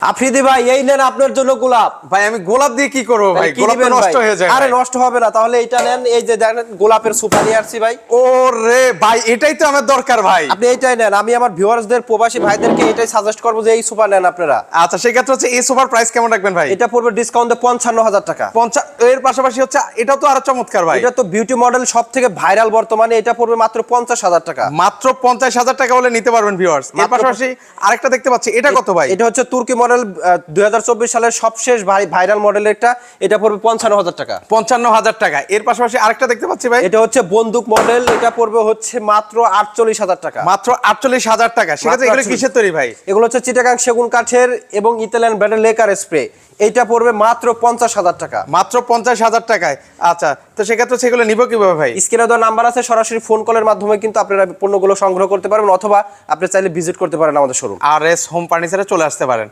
আফ্রিদি ভাই এই নেন আপনার জন্য গোলাপ। ভাই আমি গোলাপ দিয়ে কি করব ভাই? কি গোলাপ তো দিবেন নষ্ট ভাই? হয়ে যায়। আরে ভাই। নষ্ট হবে না, তাহলে এইটা নেন। এই যে দেখেন গোলাপের সুপার নিয়ে আসছি ভাই। ওরে ভাই এটাই তো আমার দরকার ভাই। আপনি এইটাই নেন। আমি আমার ভিউয়ার্সদের প্রবাসী ভাইদেরকে এটাই সাজেস্ট করবো যে এই সুপার নেন আপনারা। আচ্ছা সেই ক্ষেত্রে হচ্ছে এই সোফার প্রাইস কেমন রাখবেন ভাই? এটা পড়বে ডিসকাউন্টে 55,000 টাকা। 50 এর পাশাপাশি হচ্ছে এটাও তো আরো চমৎকার ভাই। এটা তো বিউটি মডেল সব থেকে ভাইরাল বর্তমানে। এটা পড়বে মাত্র 50,000 টাকা। মাত্র 50,000 টাকা হলে নিতে পারবেন ভিউয়ার্স। এর মাত্র পাশাপাশি আরেকটা দেখতে পাচ্ছি, এটা কত ভাই? এটা হচ্ছে তুর্কি মডেল 2024 সালের সবশেষ ভাইরাল মডেলের একটা। এটা পড়বে 55,000 টাকা। 55,000 টাকা। এর পাশাপাশি আরেকটা দেখতে পাচ্ছি ভাই, এটা হচ্ছে বন্দুক মডেল। এটা পড়বে হচ্ছে মাত্র 48,000 টাকা। মাত্র 48,000 টাকা। সেক্ষেত্রে এগুলো 48,000 কিসের তৈরি ভাই? এগুলো হচ্ছে চিটাগাং সেগুন কাঠের এবং ইতালিয়ান ব্র্যান্ডের লেকার স্প্রে। এইটা পড়বে মাত্র 50,000 টাকা। মাত্র 50,000 টাকায়। আচ্ছা তো সেক্ষেত্রে সেগুলো নিব কিভাবে ভাই? স্ক্রিনে দেওয়া নাম্বার আছে, সরাসরি ফোন কলের মাধ্যমে কিন্তু আপনারা পণ্যগুলো সংগ্রহ করতে পারবেন, অথবা আপনি চাইলে ভিজিট করতে পারেন আমাদের শোরুম। আর এস হোম ফার্নিচারে চলে আসতে পারেন।